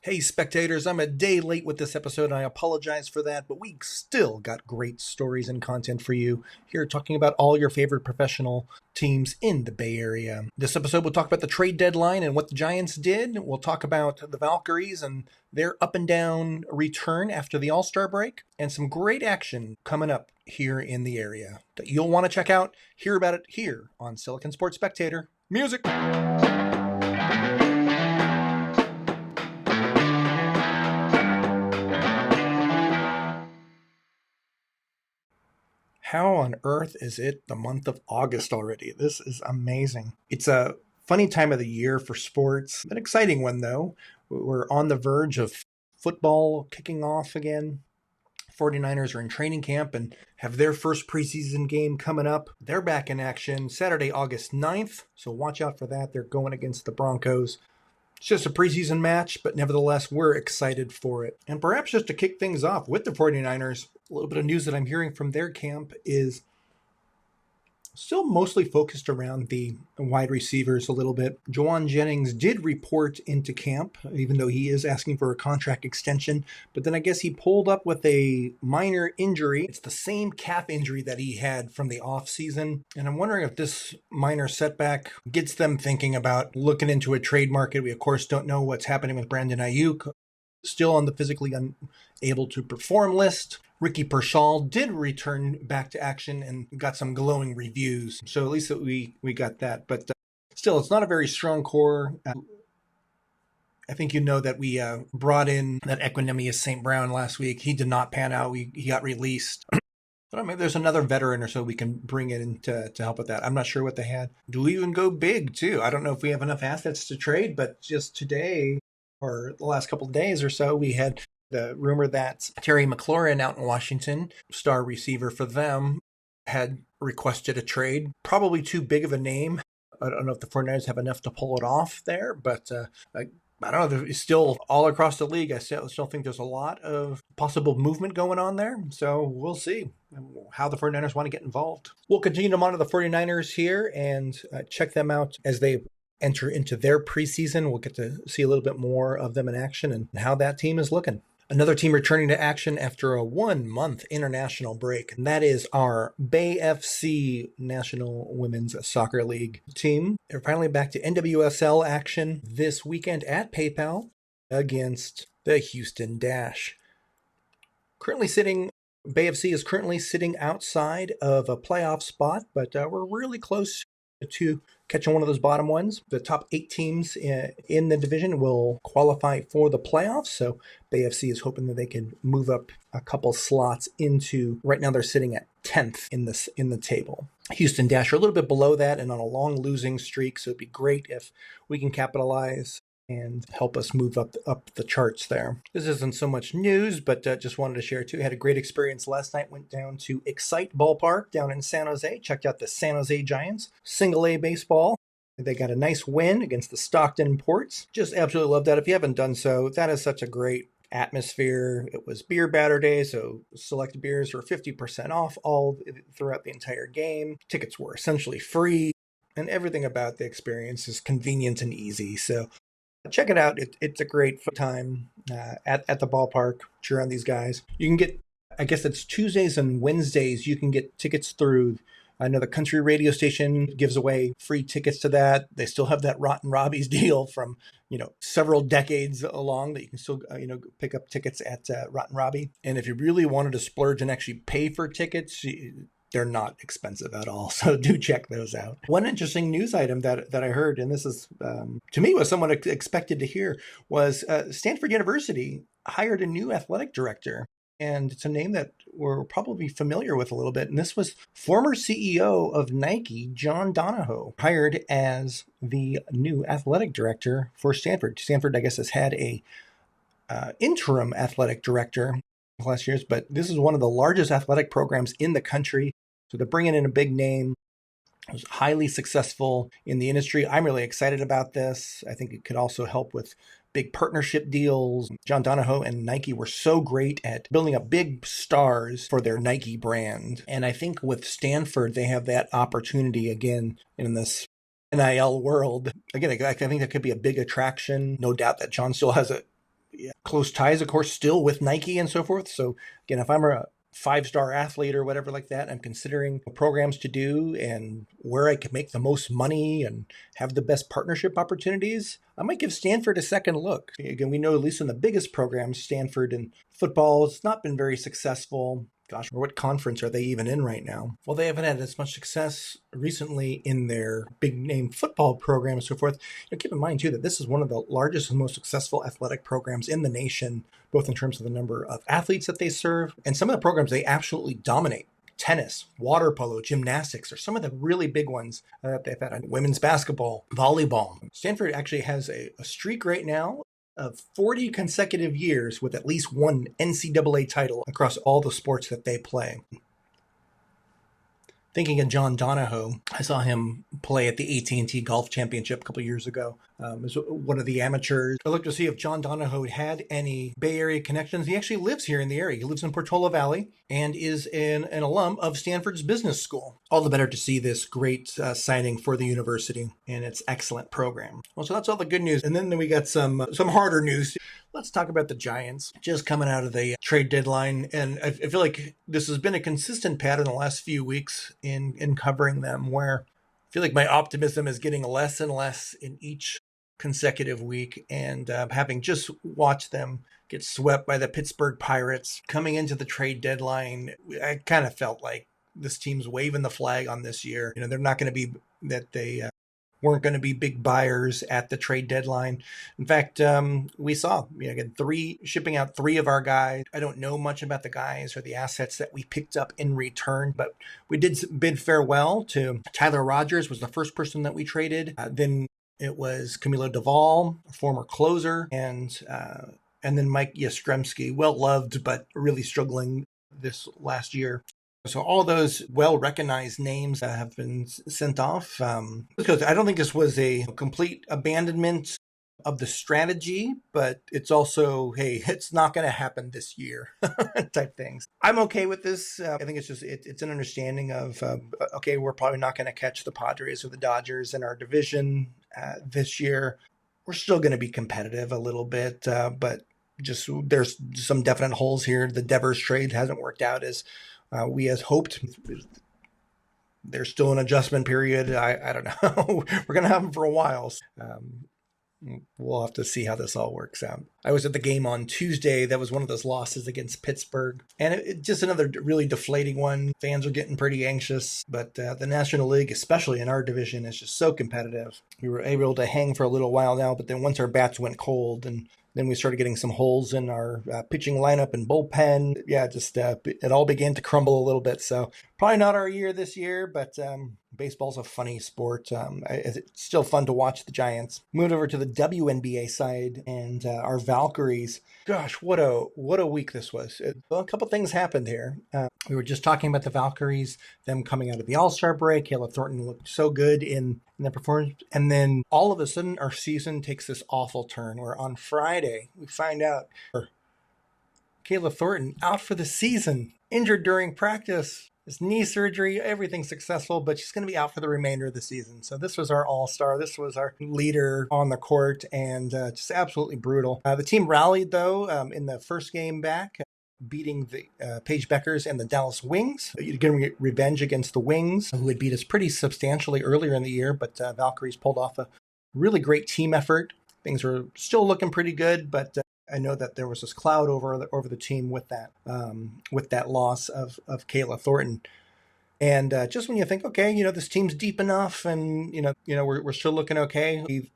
Hey, spectators, I'm a day late with this episode, and I apologize for that, but we still got great stories and content for you here, talking about all your favorite professional teams in the Bay Area. This episode, we'll talk about the trade deadline and what the Giants did. We'll talk about the Valkyries and their up and down return after the All-Star break, and some great action coming up here in the area that you'll want to check out. Hear about it here on Silicon Sports Spectator. Music! How on earth is it the month of August already? This is amazing. It's a funny time of the year for sports. An exciting one, though. We're on the verge of football kicking off again. 49ers are in training camp and have their first preseason game coming up. They're back in action Saturday, August 9th, so watch out for that. They're going against the Broncos. It's just a preseason match, but nevertheless, we're excited for it. And perhaps just to kick things off with the 49ers, a little bit of news that I'm hearing from their camp is still mostly focused around the wide receivers a little bit. Juwan Jennings did report into camp, even though he is asking for a contract extension. But then I guess he pulled up with a minor injury. It's the same calf injury that he had from the offseason. And I'm wondering if this minor setback gets them thinking about looking into a trade market. We, of course, don't know what's happening with Brandon Ayuk. Still on the physically unable to perform list. Ricky Pearsall did return back to action and got some glowing reviews. So at least that we got that. But still, it's not a very strong core. I think you know that we brought in that Equanimous St. Brown last week. He did not pan out. He got released. But maybe there's another veteran or so we can bring in to help with that. I'm not sure what they had. Do we even go big, too? I don't know if we have enough assets to trade, but just today, or the last couple of days or so, we had the rumor that Terry McLaurin out in Washington, star receiver for them, had requested a trade. Probably too big of a name. I don't know if the 49ers have enough to pull it off there, but I don't know. It's still all across the league. I still think there's a lot of possible movement going on there. So we'll see how the 49ers want to get involved. We'll continue to monitor the 49ers here and check them out as they enter into their preseason. We'll get to see a little bit more of them in action and how that team is looking. Another team returning to action after a 1-month international break, and that is our Bay FC National Women's Soccer League team. They're finally back to NWSL action this weekend at PayPal against the Houston Dash. Bay FC is currently sitting outside of a playoff spot, but we're really close to catching one of those bottom ones. The top 8 teams in the division will qualify for the playoffs, so Bay FC is hoping that they can move up a couple slots into, right now they're sitting at 10th in the table. Houston Dash are a little bit below that and on a long losing streak, so it'd be great if we can capitalize and help us move up the charts there. This isn't so much news, but just wanted to share too. Had a great experience last night. Went down to Excite Ballpark down in San Jose. Checked out the San Jose Giants. Single A baseball. They got a nice win against the Stockton Ports. Just absolutely love that. If you haven't done so, that is such a great atmosphere. It was beer batter day, so select beers were 50% off all throughout the entire game. Tickets were essentially free, and everything about the experience is convenient and easy. So check it out. It's a great time at the ballpark. Cheer on these guys. You can get, I guess it's Tuesdays and Wednesdays, you can get tickets through, I know the country radio station gives away free tickets to that. They still have that Rotten Robbie's deal from, several decades along that you can still, pick up tickets at Rotten Robbie. And if you really wanted to splurge and actually pay for tickets, they're not expensive at all, so do check those out. One interesting news item that I heard, and this is, to me, was somewhat expected to hear, was Stanford University hired a new athletic director, and it's a name that we're probably familiar with a little bit, and this was former CEO of Nike, John Donahoe, hired as the new athletic director for Stanford. Stanford, I guess, has had a interim athletic director last years, but this is one of the largest athletic programs in the country. So they're bringing in a big name. It was highly successful in the industry. I'm really excited about this. I think it could also help with big partnership deals. John Donahoe and Nike were so great at building up big stars for their Nike brand. And I think with Stanford, they have that opportunity again in this NIL world. Again, I think that could be a big attraction. No doubt that John still has close ties, of course, still with Nike and so forth. So again, if I'm a 5-star athlete or whatever like that, I'm considering programs to do and where I can make the most money and have the best partnership opportunities, I might give Stanford a second look. Again, we know at least in the biggest programs, Stanford in football, it's not been very successful. Gosh, what conference are they even in right now? Well, they haven't had as much success recently in their big name football program and so forth. Keep in mind, too, that this is one of the largest and most successful athletic programs in the nation, both in terms of the number of athletes that they serve and some of the programs they absolutely dominate. Tennis, water polo, gymnastics are some of the really big ones that they've had. Women's basketball, volleyball. Stanford actually has a streak right now of 40 consecutive years with at least one NCAA title across all the sports that they play. Thinking of John Donahoe, I saw him play at the AT&T Golf Championship a couple years ago. As one of the amateurs. I looked to see if John Donahoe had any Bay Area connections. He actually lives here in the area. He lives in Portola Valley and is an alum of Stanford's business school. All the better to see this great signing for the university and its excellent program. Well, so that's all the good news. And then we got some harder news. Let's talk about the Giants just coming out of the trade deadline. And I feel like this has been a consistent pattern the last few weeks in covering them, where I feel like my optimism is getting less and less in each consecutive week. And having just watched them get swept by the Pittsburgh Pirates coming into the trade deadline, I kind of felt like this team's waving the flag on this year. They're not going to be that they weren't going to be big buyers at the trade deadline. In fact, we saw, again, shipping out 3 of our guys. I don't know much about the guys or the assets that we picked up in return, but we did bid farewell to Tyler Rogers was the first person that we traded. Then it was Camilo Duvall, a former closer, and then Mike Yastrzemski, well-loved, but really struggling this last year. So all those well-recognized names have been sent off because I don't think this was a complete abandonment of the strategy, but it's also, hey, it's not going to happen this year type things. I'm okay with this. I think it's just, it's an understanding of, okay, we're probably not going to catch the Padres or the Dodgers in our division this year. We're still going to be competitive a little bit, but just there's some definite holes here. The Devers trade hasn't worked out as we had hoped. There's still an adjustment period. I don't know. We're going to have them for a while. We'll have to see how this all works out. I was at the game on Tuesday. That was one of those losses against Pittsburgh. And it just another really deflating one. Fans are getting pretty anxious. But the National League, especially in our division, is just so competitive. We were able to hang for a little while now, but then once our bats went cold and then we started getting some holes in our pitching lineup and bullpen. Yeah, just it all began to crumble a little bit. So probably not our year this year, but baseball's a funny sport. It's still fun to watch the Giants. Moved over to the WNBA side and our Valkyries. Gosh, what a week this was. Well, a couple things happened here. We were just talking about the Valkyries, them coming out of the All-Star break. Kayla Thornton looked so good in the performance. And then all of a sudden, our season takes this awful turn where on Friday, we find out Kayla Thornton out for the season, injured during practice. His knee surgery, everything's successful, but she's going to be out for the remainder of the season. So this was our all-star. This was our leader on the court, and just absolutely brutal. The team rallied, though, in the first game back, beating the Paige Beckers and the Dallas Wings. Getting revenge against the Wings, who had beat us pretty substantially earlier in the year, but Valkyries pulled off a really great team effort. Things were still looking pretty good, but I know that there was this cloud over the team with that loss of Kayla Thornton. And just when you think, okay, this team's deep enough, and we're still looking okay. We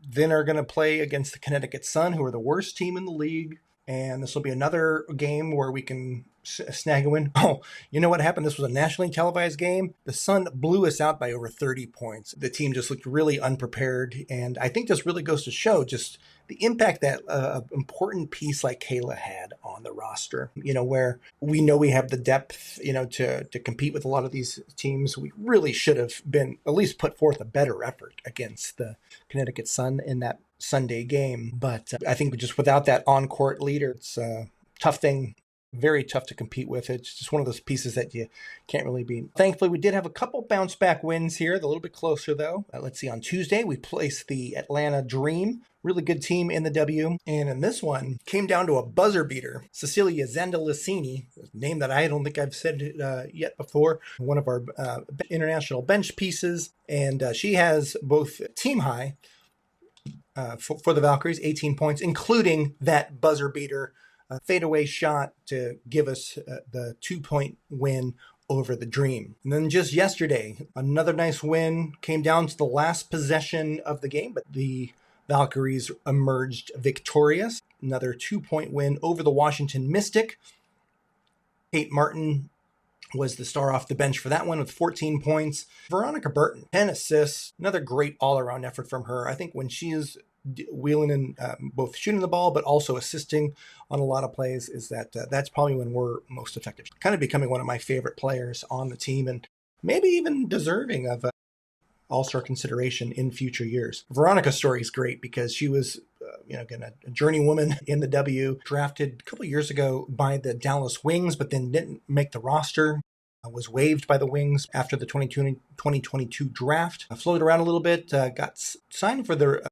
then are going to play against the Connecticut Sun, who are the worst team in the league, and this will be another game where we can snag a win. Oh, you know what happened? This was a nationally televised game. The Sun blew us out by over 30 points. The team just looked really unprepared, and I think this really goes to show just the impact that important piece like Kayla had on the roster, where we know we have the depth, to compete with a lot of these teams. We really should have been at least put forth a better effort against the Connecticut Sun in that Sunday game. But I think just without that on-court leader, it's a tough thing. Very tough to compete with. It's just one of those pieces that you can't really beat. Thankfully, we did have a couple bounce back wins here. They're a little bit closer, though. Let's see. On Tuesday, we placed the Atlanta Dream really good team in the W. And in this one, came down to a buzzer beater. Cecilia Zendelassini, a name that I don't think I've said yet before, one of our international bench pieces. And she has both team high for the Valkyries, 18 points, including that buzzer beater fadeaway shot to give us the 2-point win over the Dream. And then just yesterday, another nice win came down to the last possession of the game, but the Valkyries emerged victorious. Another 2-point win over the Washington Mystic. Kate Martin was the star off the bench for that one with 14 points. Veronica Burton, 10 assists. Another great all-around effort from her. I think when she is wheeling in both shooting the ball but also assisting on a lot of plays, is that's probably when we're most effective. Kind of becoming one of my favorite players on the team, and maybe even deserving of all-star consideration in future years. Veronica's story is great because she was again, a journeywoman in the W, drafted a couple of years ago by the Dallas Wings, but then didn't make the roster. Was waived by the Wings after the 2022 draft. Floated around a little bit, got signed for their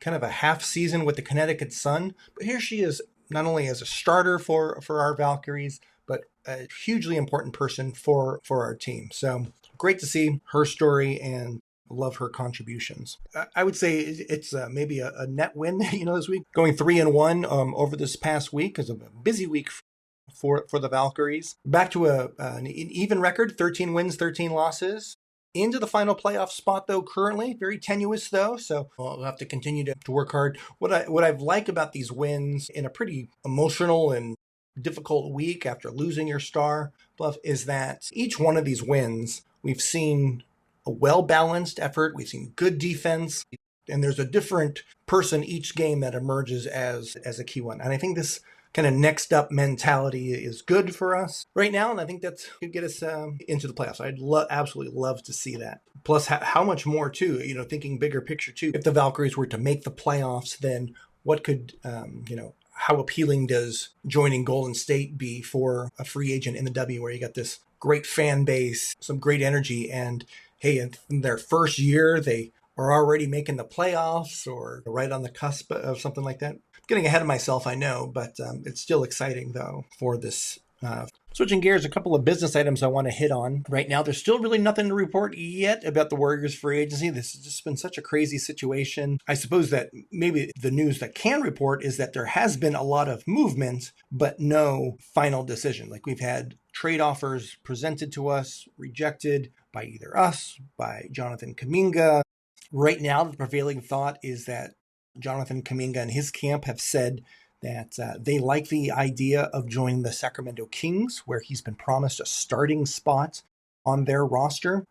kind of a half season with the Connecticut Sun. But here she is, not only as a starter for our Valkyries, but a hugely important person for our team. So great to see her story and love her contributions. I would say it's maybe a net win, this week. Going 3-1 over this past week is a busy week for the Valkyries. Back to an even record, 13 wins, 13 losses. Into the final playoff spot, though, currently. Very tenuous, though, so we'll have to continue to work hard. What I've liked about these wins in a pretty emotional and difficult week after losing your star, Bluff, is that each one of these wins, we've seen a well-balanced effort. We've seen good defense, and there's a different person each game that emerges as a key one. And I think this kind of next up mentality is good for us right now, and I think that could get us into the playoffs. I'd absolutely love to see that. Plus, how much more too? Thinking bigger picture too. If the Valkyries were to make the playoffs, then what could how appealing does joining Golden State be for a free agent in the W, where you got this great fan base, some great energy, and hey, in their first year they are already making the playoffs or right on the cusp of something like that. Getting ahead of myself, I know, but it's still exciting, though, for this. Switching gears, a couple of business items I want to hit on. Right now, there's still really nothing to report yet about the Warriors free agency. This has just been such a crazy situation. I suppose that maybe the news that can report is that there has been a lot of movement, but no final decision. Like, we've had trade offers presented to us, rejected by either us, by Jonathan Kuminga. Right now, the prevailing thought is that Jonathan Kuminga and his camp have said that they like the idea of joining the Sacramento Kings, where he's been promised a starting spot on their roster.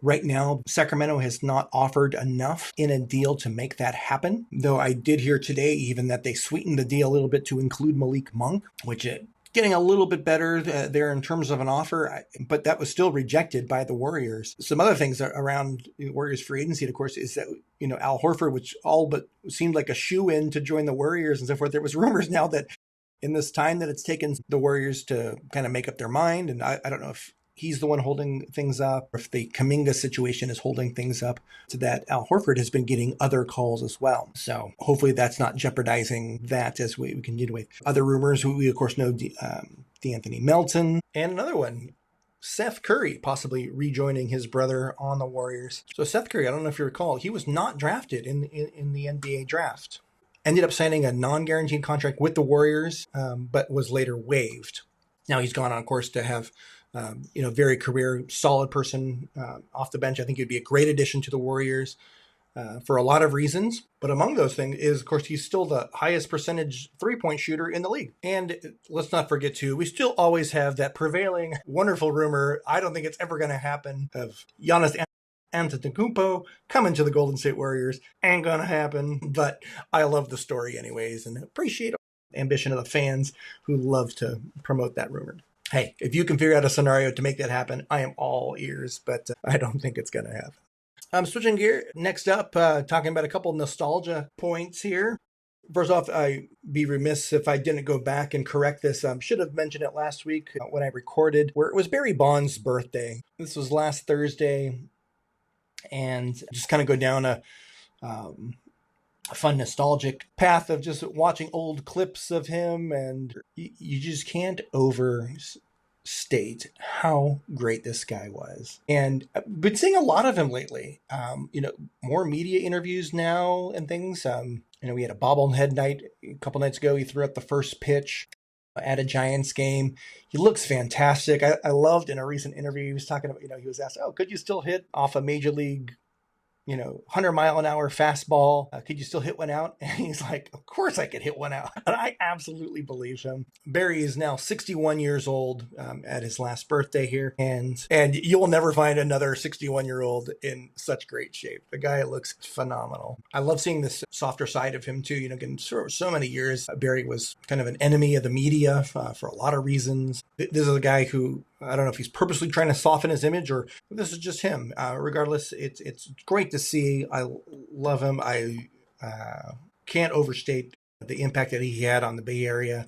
Right now, Sacramento has not offered enough in a deal to make that happen, though I did hear today even that they sweetened the deal a little bit to include Malik Monk, which getting a little bit better there in terms of an offer, but that was still rejected by the Warriors. Some other things around Warriors free agency, of course, is that, Al Horford, which all but seemed like a shoe-in to join the Warriors and so forth. There was rumors now that in this time that it's taken the Warriors to kind of make up their mind, and I don't know if he's the one holding things up, or if the Kuminga situation is holding things up, to that Al Horford has been getting other calls as well. So hopefully that's not jeopardizing that as we continue with other rumors. We of course know D'Anthony Melton, and another one, Seth Curry, possibly rejoining his brother on the Warriors. So Seth Curry, I don't know if you recall, he was not drafted in the NBA draft. Ended up signing a non-guaranteed contract with the Warriors, but was later waived. Now he's gone on, of course, to have very career, solid person off the bench. I think he'd be a great addition to the Warriors for a lot of reasons. But among those things is, of course, he's still the highest percentage three-point shooter in the league. And let's not forget, too, we still always have that prevailing wonderful rumor, I don't think it's ever going to happen, of Giannis Antetokounmpo coming to the Golden State Warriors. Ain't going to happen. But I love the story anyways and appreciate the ambition of the fans who love to promote that rumor. Hey, if you can figure out a scenario to make that happen, I am all ears, but I don't think it's going to happen. I'm switching gear. Next up, talking about a couple nostalgia points here. First off, I'd be remiss if I didn't go back and correct this. Should have mentioned it last week when I recorded, where it was Barry Bonds' birthday. This was last Thursday, and just kind of go down a fun nostalgic path of just watching old clips of him, and you just can't overstate how great this guy was. And I've been seeing a lot of him lately. More media interviews now and things. We had a bobblehead night a couple nights ago. He threw out the first pitch at a Giants game. He looks fantastic. I loved in a recent interview, he was talking about, he was asked, oh, could you still hit off a major league 100-mile-an-hour fastball? Could you still hit one out? And he's like, of course I could hit one out. And I absolutely believe him. Barry is now 61 years old at his last birthday here. And you will never find another 61-year-old in such great shape. The guy looks phenomenal. I love seeing this softer side of him too. Again, so many years, Barry was kind of an enemy of the media for a lot of reasons. This is a guy who, I don't know if he's purposely trying to soften his image or this is just him. Regardless, it's great to see. I love him. I can't overstate the impact that he had on the Bay Area.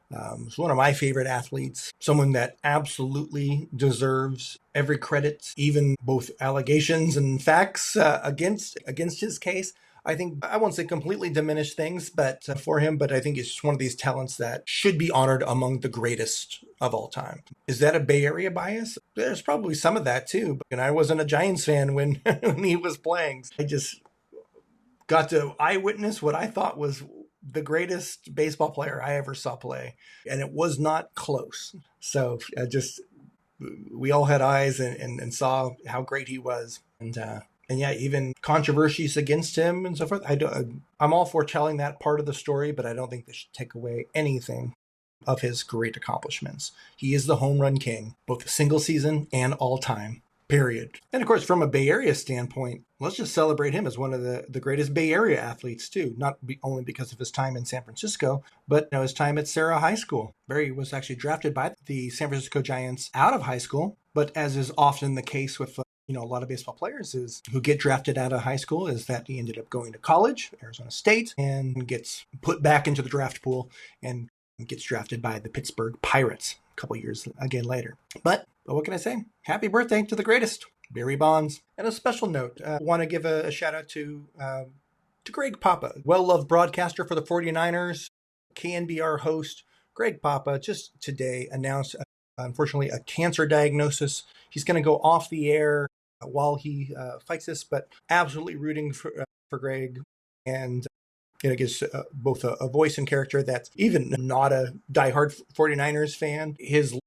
He's one of my favorite athletes, someone that absolutely deserves every credit, even both allegations and facts against his case. I think I won't say completely diminish things, but for him, but I think it's just one of these talents that should be honored among the greatest of all time. Is that a Bay Area bias? There's probably some of that too. And I wasn't a Giants fan when he was playing. I just got to eyewitness what I thought was the greatest baseball player I ever saw play. And it was not close. So we all had eyes and saw how great he was. And yeah, even controversies against him and so forth. I'm all for telling that part of the story, but I don't think this should take away anything of his great accomplishments. He is the home run king, both single season and all time, period. And of course, from a Bay Area standpoint, let's just celebrate him as one of the greatest Bay Area athletes too, only because of his time in San Francisco, but his time at Sarah High School. Barry was actually drafted by the San Francisco Giants out of high school, but as is often the case with a lot of baseball players who get drafted out of high school is that he ended up going to college, Arizona State, and gets put back into the draft pool and gets drafted by the Pittsburgh Pirates a couple years again later. But what can I say? Happy birthday to the greatest, Barry Bonds. And a special note, I want to give a shout out to Greg Papa, well-loved broadcaster for the 49ers, KNBR host. Greg Papa just today announced, unfortunately, a cancer diagnosis. He's going to go off the air while he fights this, but absolutely rooting for Greg, and gives both a voice and character that's even not a diehard 49ers fan. His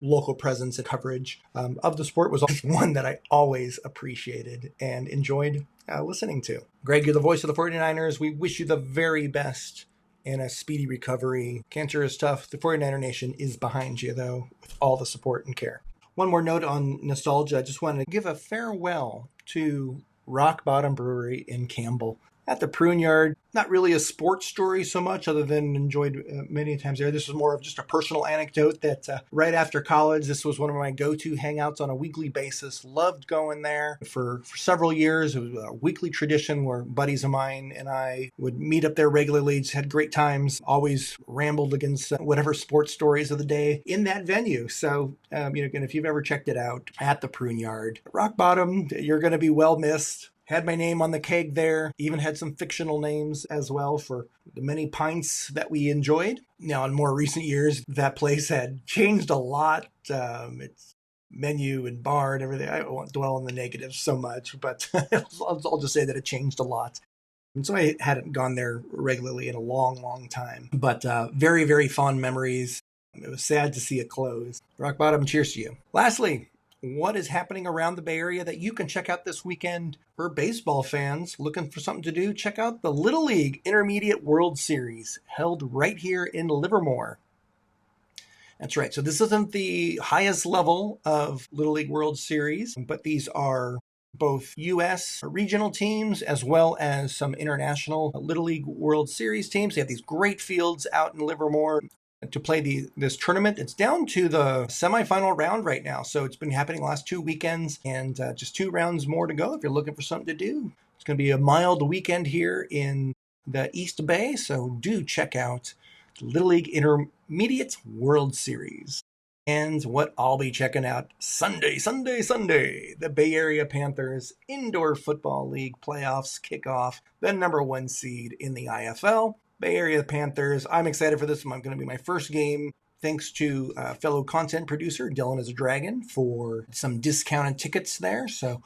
local presence and coverage of the sport was one that I always appreciated and enjoyed listening to. Greg, you're the voice of the 49ers. We wish you the very best and a speedy recovery. Cancer is tough. The 49er Nation is behind you, though, with all the support and care. One more note on nostalgia. I just wanted to give a farewell to Rock Bottom Brewery in Campbell. At the Prune Yard, not really a sports story so much, other than enjoyed many times there. This was more of just a personal anecdote that right after college, this was one of my go-to hangouts on a weekly basis. Loved going there for several years. It was a weekly tradition where buddies of mine and I would meet up there regularly. Just had great times. Always rambled against whatever sports stories of the day in that venue. So, again, if you've ever checked it out at the Prune Yard, Rock Bottom, you're going to be well missed. Had my name on the keg there, even had some fictional names as well for the many pints that we enjoyed. Now, in more recent years, that place had changed a lot. Its menu and bar and everything. I won't dwell on the negatives so much, but I'll just say that it changed a lot. And so I hadn't gone there regularly in a long, long time. But very, very fond memories. It was sad to see it close. Rock Bottom, cheers to you. Lastly, what is happening around the Bay Area that you can check out this weekend? For baseball fans looking for something to do, check out the Little League Intermediate World Series held right here in Livermore. That's right. So this isn't the highest level of Little League World Series, but these are both U.S. regional teams as well as some international Little League World Series teams. They have these great fields out in Livermore to play this tournament. It's down to the semifinal round right now. So it's been happening the last 2 weekends and just 2 rounds more to go if you're looking for something to do. It's going to be a mild weekend here in the East Bay. So do check out the Little League Intermediate World Series. And what I'll be checking out Sunday, the Bay Area Panthers Indoor Football League playoffs kick off, the number 1 seed in the IFL. Bay Area Panthers, I'm excited for this one. Going to be my first game. Thanks to fellow content producer Dylan is a Dragon for some discounted tickets there. So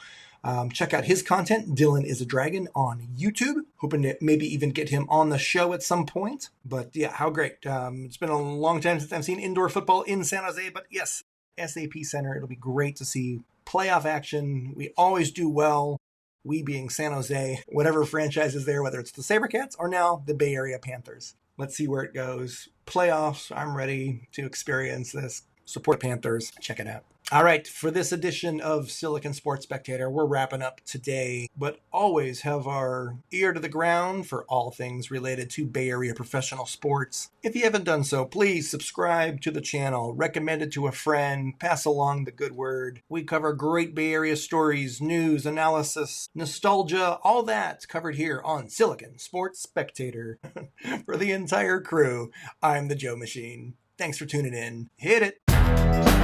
check out his content, Dylan is a Dragon, on YouTube. Hoping to maybe even get him on the show at some point. But yeah, how great. It's been a long time since I've seen indoor football in San Jose. But yes, SAP Center, it'll be great to see playoff action. We always do well. We being San Jose, whatever franchise is there, whether it's the SaberCats or now the Bay Area Panthers. Let's see where it goes. Playoffs, I'm ready to experience this. Support Panthers. Check it out. All right, for this edition of Silicon Sports Spectator, we're wrapping up today, but always have our ear to the ground for all things related to Bay Area professional sports. If you haven't done so, please subscribe to the channel, recommend it to a friend, pass along the good word. We cover great Bay Area stories, news, analysis, nostalgia, all that covered here on Silicon Sports Spectator. For the entire crew, I'm the Joe Machine. Thanks for tuning in. Hit it!